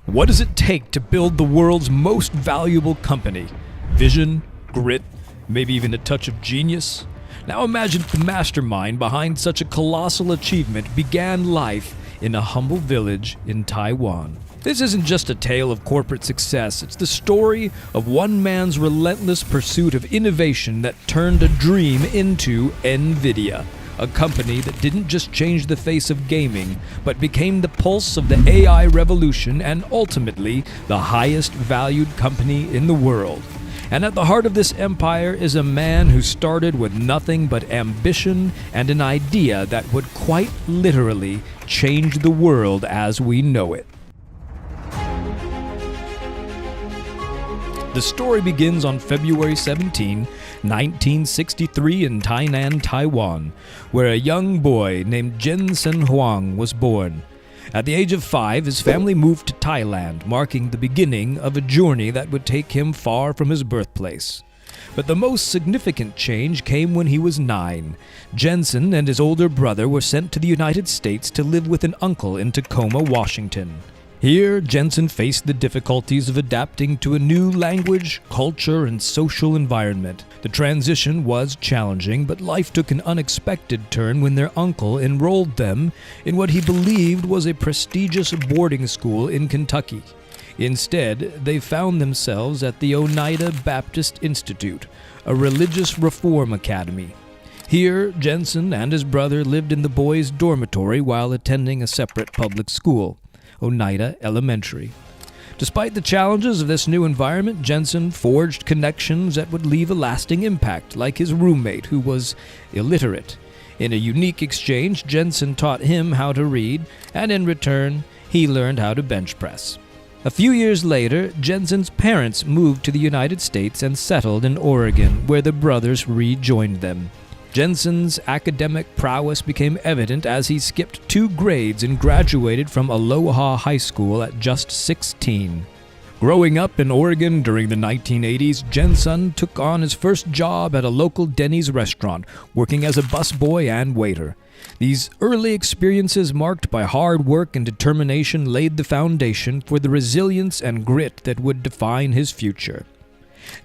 What does it take to build the world's most valuable company? Vision, grit, maybe even a touch of genius? Now imagine if the mastermind behind such a colossal achievement began life in a humble village in Taiwan. This isn't just a tale of corporate success, it's the story of one man's relentless pursuit of innovation that turned a dream into NVIDIA, a company that didn't just change the face of gaming, but became the pulse of the AI revolution and ultimately the highest valued company in the world. And at the heart of this empire is a man who started with nothing but ambition and an idea that would quite literally change the world as we know it. The story begins on February 17, 1963 in Tainan, Taiwan, where a young boy named Jensen Huang was born. At the age of 5, his family moved to Thailand, marking the beginning of a journey that would take him far from his birthplace. But the most significant change came when he was 9. Jensen and his older brother were sent to the United States to live with an uncle in Tacoma, Washington. Here, Jensen faced the difficulties of adapting to a new language, culture, and social environment. The transition was challenging, but life took an unexpected turn when their uncle enrolled them in what he believed was a prestigious boarding school in Kentucky. Instead, they found themselves at the Oneida Baptist Institute, a religious reform academy. Here, Jensen and his brother lived in the boys' dormitory while attending a separate public school, Oneida Elementary. Despite the challenges of this new environment, Jensen forged connections that would leave a lasting impact, like his roommate, who was illiterate. In a unique exchange, Jensen taught him how to read, and in return, he learned how to bench press. A few years later, Jensen's parents moved to the United States and settled in Oregon, where the brothers rejoined them. Jensen's academic prowess became evident as he skipped 2 grades and graduated from Aloha High School at just 16. Growing up in Oregon during the 1980s, Jensen took on his first job at a local Denny's restaurant, working as a busboy and waiter. These early experiences, marked by hard work and determination, laid the foundation for the resilience and grit that would define his future.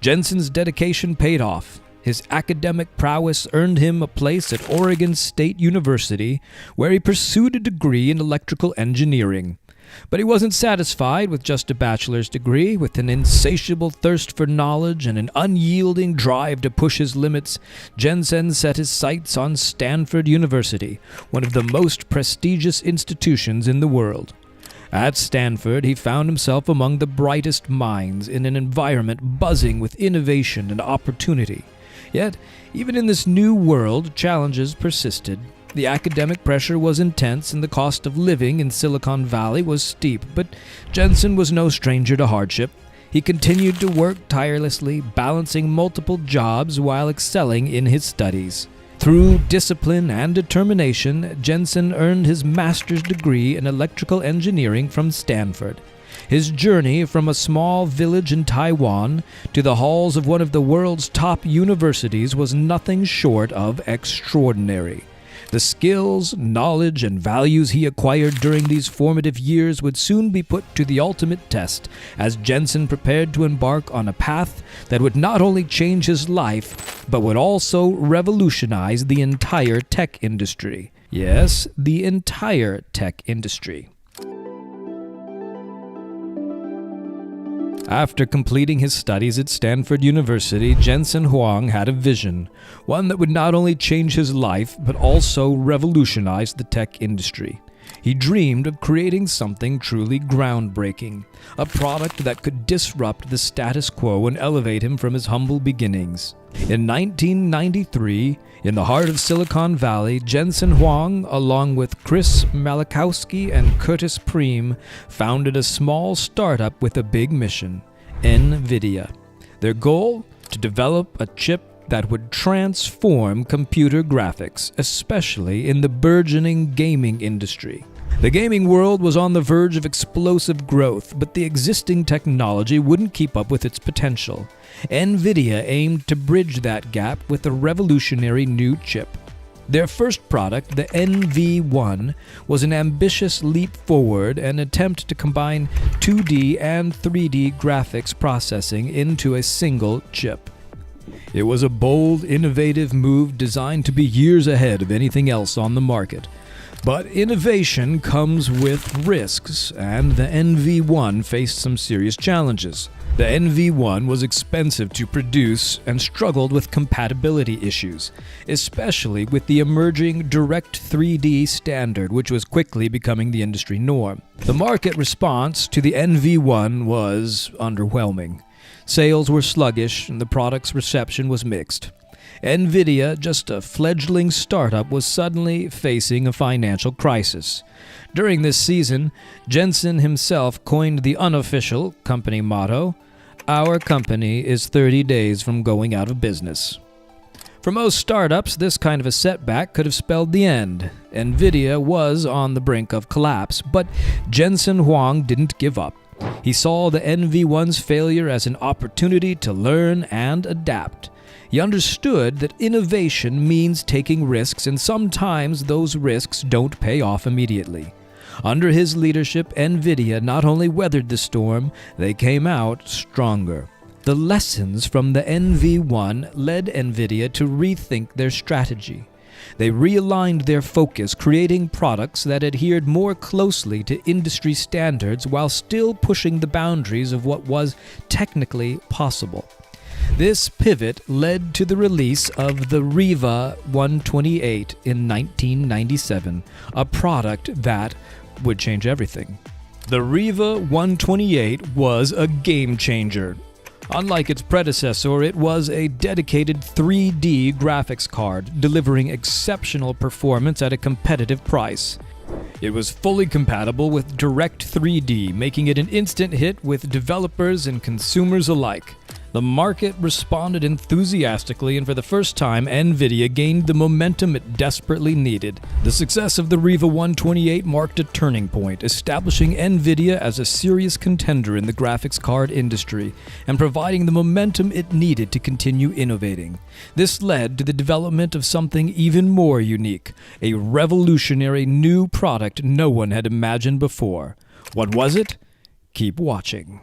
Jensen's dedication paid off. His academic prowess earned him a place at Oregon State University, where he pursued a degree in electrical engineering. But he wasn't satisfied with just a bachelor's degree. With an insatiable thirst for knowledge and an unyielding drive to push his limits, Jensen set his sights on Stanford University, one of the most prestigious institutions in the world. At Stanford, he found himself among the brightest minds in an environment buzzing with innovation and opportunity. Yet, even in this new world, challenges persisted. The academic pressure was intense and the cost of living in Silicon Valley was steep, but Jensen was no stranger to hardship. He continued to work tirelessly, balancing multiple jobs while excelling in his studies. Through discipline and determination, Jensen earned his master's degree in electrical engineering from Stanford. His journey from a small village in Taiwan to the halls of one of the world's top universities was nothing short of extraordinary. The skills, knowledge, and values he acquired during these formative years would soon be put to the ultimate test as Jensen prepared to embark on a path that would not only change his life, but would also revolutionize the entire tech industry. Yes, the entire tech industry. After completing his studies at Stanford University, Jensen Huang had a vision, one that would not only change his life, but also revolutionize the tech industry. He dreamed of creating something truly groundbreaking, a product that could disrupt the status quo and elevate him from his humble beginnings. In 1993, in the heart of Silicon Valley, Jensen Huang, along with Chris Malachowski and Curtis Preem, founded a small startup with a big mission, NVIDIA. Their goal? To develop a chip that would transform computer graphics, especially in the burgeoning gaming industry. The gaming world was on the verge of explosive growth, but the existing technology wouldn't keep up with its potential. NVIDIA aimed to bridge that gap with a revolutionary new chip. Their first product, the NV1, was an ambitious leap forward, an attempt to combine 2D and 3D graphics processing into a single chip. It was a bold, innovative move designed to be years ahead of anything else on the market. But innovation comes with risks, and the NV1 faced some serious challenges. The NV1 was expensive to produce and struggled with compatibility issues, especially with the emerging Direct 3D standard, which was quickly becoming the industry norm. The market response to the NV1 was underwhelming. Sales were sluggish, and the product's reception was mixed. NVIDIA, just a fledgling startup, was suddenly facing a financial crisis. During this season, Jensen himself coined the unofficial company motto, "Our company is 30 days from going out of business." For most startups, this kind of a setback could have spelled the end. NVIDIA was on the brink of collapse, but Jensen Huang didn't give up. He saw the NV1's failure as an opportunity to learn and adapt. He understood that innovation means taking risks, and sometimes those risks don't pay off immediately. Under his leadership, NVIDIA not only weathered the storm, they came out stronger. The lessons from the NV1 led NVIDIA to rethink their strategy. They realigned their focus, creating products that adhered more closely to industry standards while still pushing the boundaries of what was technically possible. This pivot led to the release of the Riva 128 in 1997, a product that would change everything. The Riva 128 was a game changer. Unlike its predecessor, it was a dedicated 3D graphics card, delivering exceptional performance at a competitive price. It was fully compatible with Direct 3D, making it an instant hit with developers and consumers alike. The market responded enthusiastically, and for the first time, NVIDIA gained the momentum it desperately needed. The success of the Riva 128 marked a turning point, establishing NVIDIA as a serious contender in the graphics card industry, and providing the momentum it needed to continue innovating. This led to the development of something even more unique, a revolutionary new product no one had imagined before. What was it? Keep watching.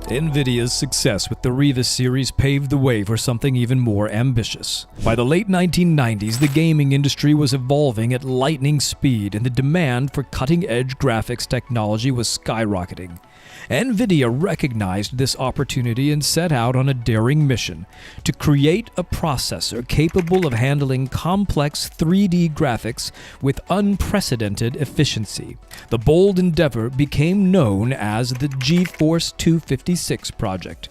NVIDIA's success with the Riva series paved the way for something even more ambitious. By the late 1990s, the gaming industry was evolving at lightning speed, and the demand for cutting-edge graphics technology was skyrocketing. NVIDIA recognized this opportunity and set out on a daring mission to create a processor capable of handling complex 3D graphics with unprecedented efficiency. The bold endeavor became known as the GeForce 256 project.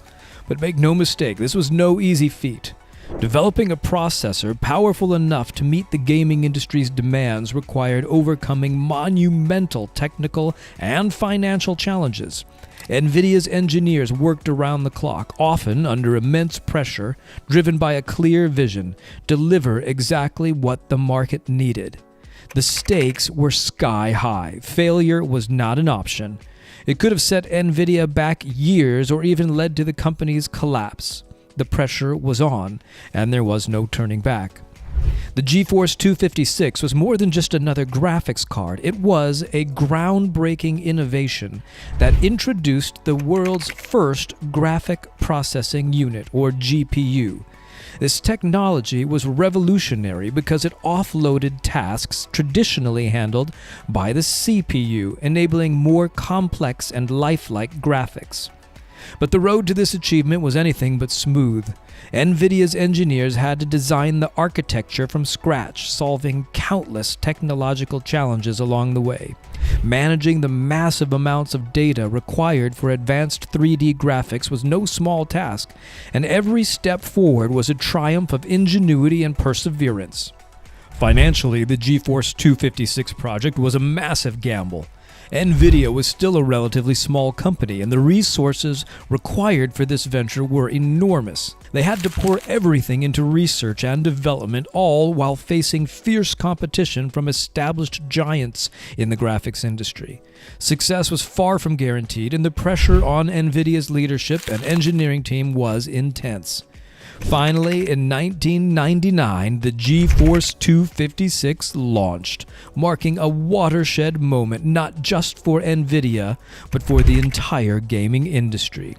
But make no mistake, this was no easy feat. Developing a processor powerful enough to meet the gaming industry's demands required overcoming monumental technical and financial challenges. NVIDIA's engineers worked around the clock, often under immense pressure, driven by a clear vision, deliver exactly what the market needed. The stakes were sky high. Failure was not an option. It could have set NVIDIA back years or even led to the company's collapse. The pressure was on, and there was no turning back. The GeForce 256 was more than just another graphics card. It was a groundbreaking innovation that introduced the world's first graphic processing unit, or GPU. This technology was revolutionary because it offloaded tasks traditionally handled by the CPU, enabling more complex and lifelike graphics. But the road to this achievement was anything but smooth. NVIDIA's engineers had to design the architecture from scratch, solving countless technological challenges along the way. Managing the massive amounts of data required for advanced 3D graphics was no small task, and every step forward was a triumph of ingenuity and perseverance. Financially, the GeForce 256 project was a massive gamble. NVIDIA was still a relatively small company, and the resources required for this venture were enormous. They had to pour everything into research and development, all while facing fierce competition from established giants in the graphics industry. Success was far from guaranteed, and the pressure on NVIDIA's leadership and engineering team was intense. Finally, in 1999, the GeForce 256 launched, marking a watershed moment not just for NVIDIA, but for the entire gaming industry.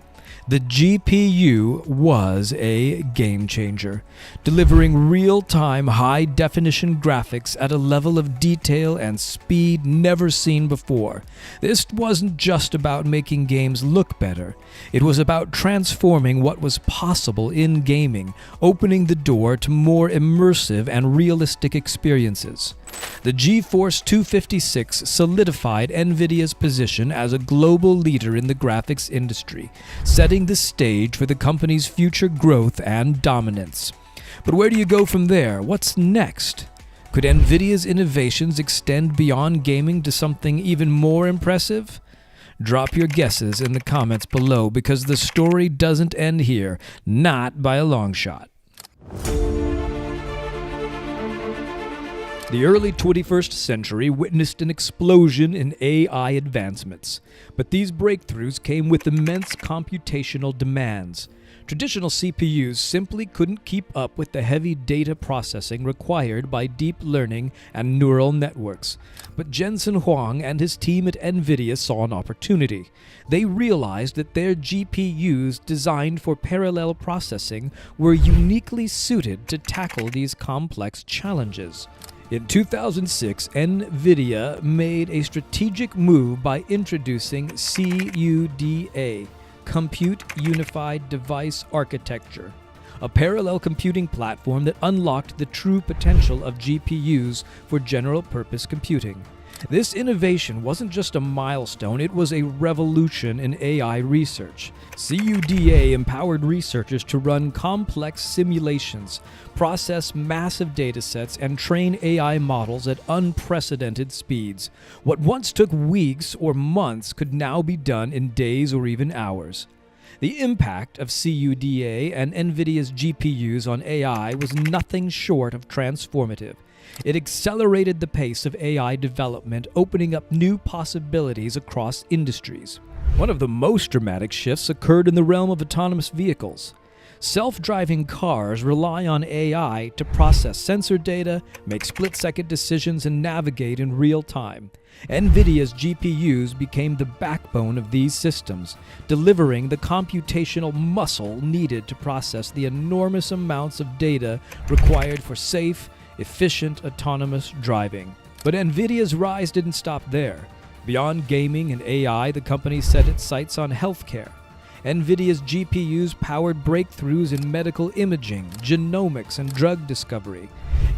The GPU was a game changer, delivering real-time high-definition graphics at a level of detail and speed never seen before. This wasn't just about making games look better. It was about transforming what was possible in gaming, opening the door to more immersive and realistic experiences. The GeForce 256 solidified NVIDIA's position as a global leader in the graphics industry, setting the stage for the company's future growth and dominance. But where do you go from there? What's next? Could NVIDIA's innovations extend beyond gaming to something even more impressive? Drop your guesses in the comments below, because the story doesn't end here, not by a long shot. The early 21st century witnessed an explosion in AI advancements, but these breakthroughs came with immense computational demands. Traditional CPUs simply couldn't keep up with the heavy data processing required by deep learning and neural networks. But Jensen Huang and his team at NVIDIA saw an opportunity. They realized that their GPUs designed for parallel processing were uniquely suited to tackle these complex challenges. In 2006, NVIDIA made a strategic move by introducing CUDA, Compute Unified Device Architecture, a parallel computing platform that unlocked the true potential of GPUs for general-purpose computing. This innovation wasn't just a milestone, it was a revolution in AI research. CUDA empowered researchers to run complex simulations, process massive datasets, and train AI models at unprecedented speeds. What once took weeks or months could now be done in days or even hours. The impact of CUDA and NVIDIA's GPUs on AI was nothing short of transformative. It accelerated the pace of AI development, opening up new possibilities across industries. One of the most dramatic shifts occurred in the realm of autonomous vehicles. Self-driving cars rely on AI to process sensor data, make split-second decisions, and navigate in real time. NVIDIA's GPUs became the backbone of these systems, delivering the computational muscle needed to process the enormous amounts of data required for safe, efficient autonomous driving. But NVIDIA's rise didn't stop there. Beyond gaming and AI, the company set its sights on healthcare. NVIDIA's GPUs powered breakthroughs in medical imaging, genomics, and drug discovery.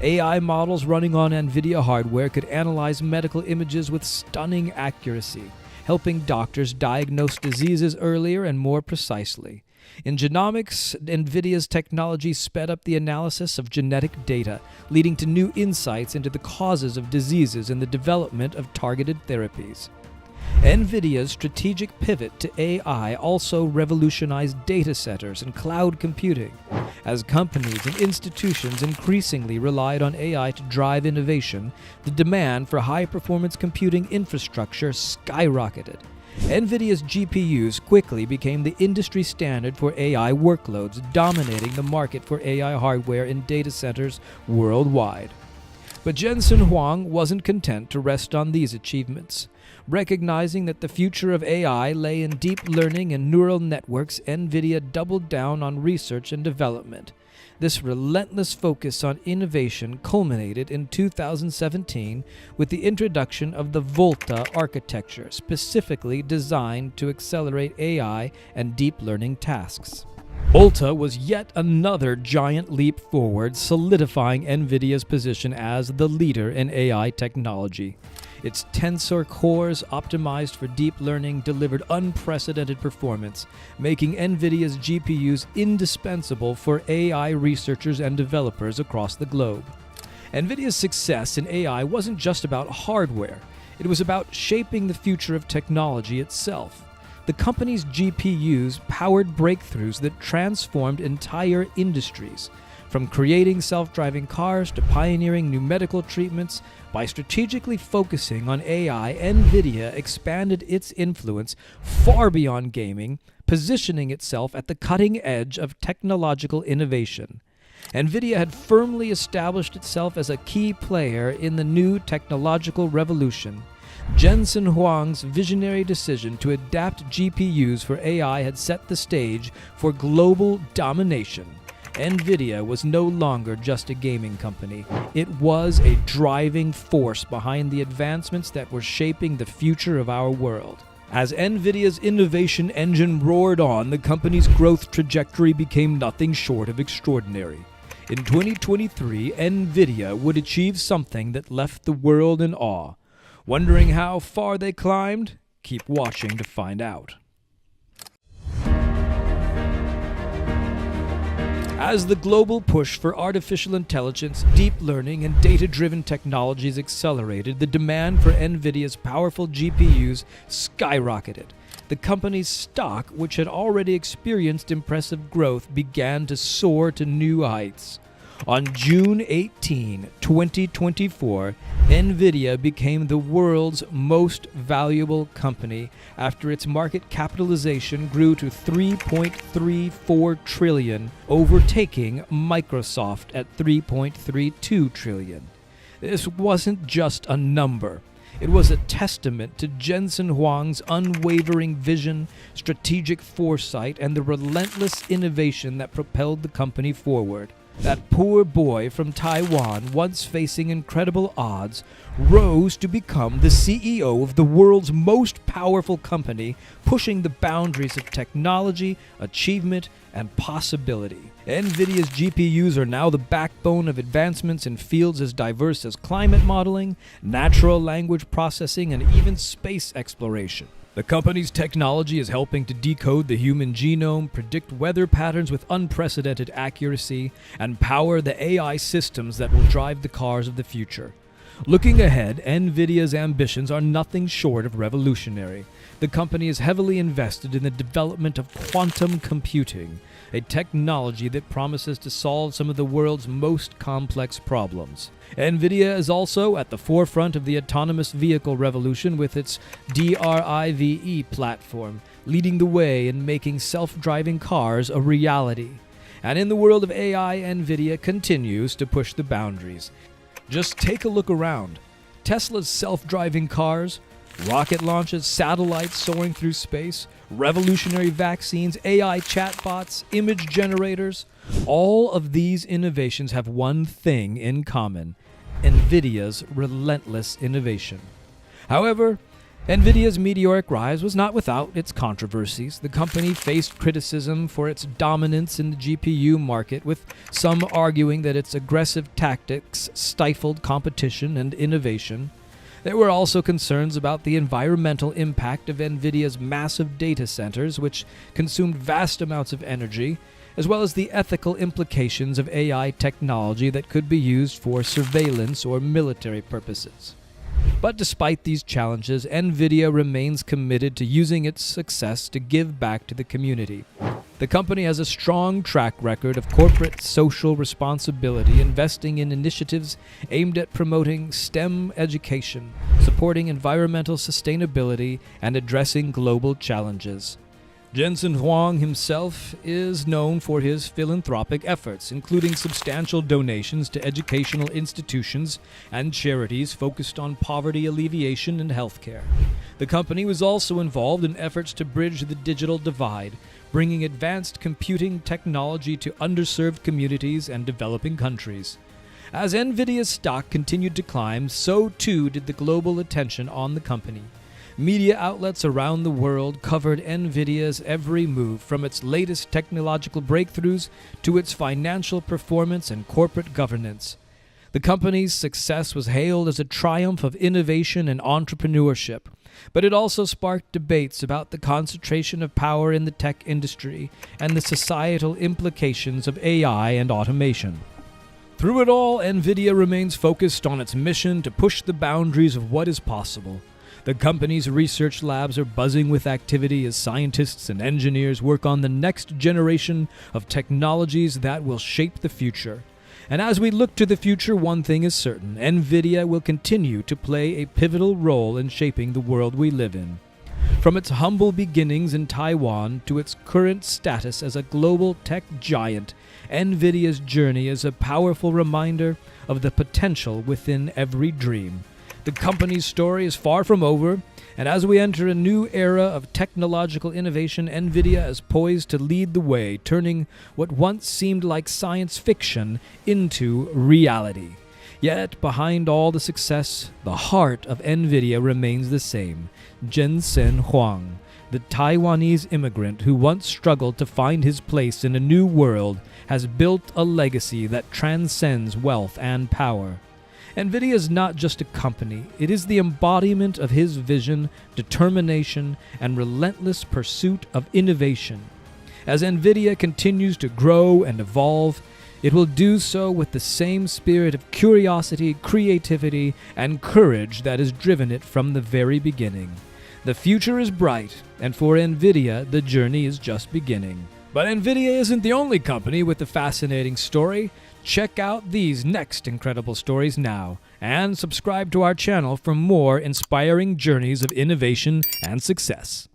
AI models running on NVIDIA hardware could analyze medical images with stunning accuracy, helping doctors diagnose diseases earlier and more precisely. In genomics, NVIDIA's technology sped up the analysis of genetic data, leading to new insights into the causes of diseases and the development of targeted therapies. NVIDIA's strategic pivot to AI also revolutionized data centers and cloud computing. As companies and institutions increasingly relied on AI to drive innovation, the demand for high-performance computing infrastructure skyrocketed. NVIDIA's GPUs quickly became the industry standard for AI workloads, dominating the market for AI hardware in data centers worldwide. But Jensen Huang wasn't content to rest on these achievements. Recognizing that the future of AI lay in deep learning and neural networks, NVIDIA doubled down on research and development. This relentless focus on innovation culminated in 2017 with the introduction of the Volta architecture, specifically designed to accelerate AI and deep learning tasks. Volta was yet another giant leap forward, solidifying NVIDIA's position as the leader in AI technology. Its Tensor cores, optimized for deep learning, delivered unprecedented performance, making NVIDIA's GPUs indispensable for AI researchers and developers across the globe. NVIDIA's success in AI wasn't just about hardware, it was about shaping the future of technology itself. The company's GPUs powered breakthroughs that transformed entire industries, From creating self-driving cars to pioneering new medical treatments, by strategically focusing on AI, NVIDIA expanded its influence far beyond gaming, positioning itself at the cutting edge of technological innovation. NVIDIA had firmly established itself as a key player in the new technological revolution. Jensen Huang's visionary decision to adapt GPUs for AI had set the stage for global domination. NVIDIA was no longer just a gaming company. It was a driving force behind the advancements that were shaping the future of our world. As NVIDIA's innovation engine roared on, the company's growth trajectory became nothing short of extraordinary. In 2023, NVIDIA would achieve something that left the world in awe. Wondering how far they climbed? Keep watching to find out. As the global push for artificial intelligence, deep learning, and data-driven technologies accelerated, the demand for NVIDIA's powerful GPUs skyrocketed. The company's stock, which had already experienced impressive growth, began to soar to new heights. On June 18, 2024, NVIDIA became the world's most valuable company after its market capitalization grew to $3.34 trillion, overtaking Microsoft at $3.32 trillion. This wasn't just a number. It was a testament to Jensen Huang's unwavering vision, strategic foresight, and the relentless innovation that propelled the company forward. That poor boy from Taiwan, once facing incredible odds, rose to become the CEO of the world's most powerful company, pushing the boundaries of technology, achievement, and possibility. NVIDIA's GPUs are now the backbone of advancements in fields as diverse as climate modeling, natural language processing, and even space exploration. The company's technology is helping to decode the human genome, predict weather patterns with unprecedented accuracy, and power the AI systems that will drive the cars of the future. Looking ahead, NVIDIA's ambitions are nothing short of revolutionary. The company is heavily invested in the development of quantum computing, a technology that promises to solve some of the world's most complex problems. NVIDIA is also at the forefront of the autonomous vehicle revolution with its DRIVE platform, leading the way in making self-driving cars a reality. And in the world of AI, NVIDIA continues to push the boundaries. Just take a look around. Tesla's self-driving cars, rocket launches, satellites soaring through space, revolutionary vaccines, AI chatbots, image generators. All of these innovations have one thing in common: NVIDIA's relentless innovation. However, NVIDIA's meteoric rise was not without its controversies. The company faced criticism for its dominance in the GPU market, with some arguing that its aggressive tactics stifled competition and innovation. There were also concerns about the environmental impact of NVIDIA's massive data centers, which consumed vast amounts of energy, as well as the ethical implications of AI technology that could be used for surveillance or military purposes. But despite these challenges, NVIDIA remains committed to using its success to give back to the community. The company has a strong track record of corporate social responsibility, investing in initiatives aimed at promoting STEM education, supporting environmental sustainability, and addressing global challenges. Jensen Huang himself is known for his philanthropic efforts, including substantial donations to educational institutions and charities focused on poverty alleviation and healthcare. The company was also involved in efforts to bridge the digital divide, bringing advanced computing technology to underserved communities and developing countries. As NVIDIA's stock continued to climb, so too did the global attention on the company. Media outlets around the world covered NVIDIA's every move, from its latest technological breakthroughs to its financial performance and corporate governance. The company's success was hailed as a triumph of innovation and entrepreneurship, but it also sparked debates about the concentration of power in the tech industry and the societal implications of AI and automation. Through it all, NVIDIA remains focused on its mission to push the boundaries of what is possible. The company's research labs are buzzing with activity as scientists and engineers work on the next generation of technologies that will shape the future. And as we look to the future, one thing is certain: NVIDIA will continue to play a pivotal role in shaping the world we live in. From its humble beginnings in Taiwan to its current status as a global tech giant, NVIDIA's journey is a powerful reminder of the potential within every dream. The company's story is far from over, and as we enter a new era of technological innovation, NVIDIA is poised to lead the way, turning what once seemed like science fiction into reality. Yet, behind all the success, the heart of NVIDIA remains the same: Jensen Huang, the Taiwanese immigrant who once struggled to find his place in a new world, has built a legacy that transcends wealth and power. NVIDIA is not just a company, it is the embodiment of his vision, determination, and relentless pursuit of innovation. As NVIDIA continues to grow and evolve, it will do so with the same spirit of curiosity, creativity, and courage that has driven it from the very beginning. The future is bright, and for NVIDIA, the journey is just beginning. But NVIDIA isn't the only company with a fascinating story. Check out these next incredible stories now, and subscribe to our channel for more inspiring journeys of innovation and success.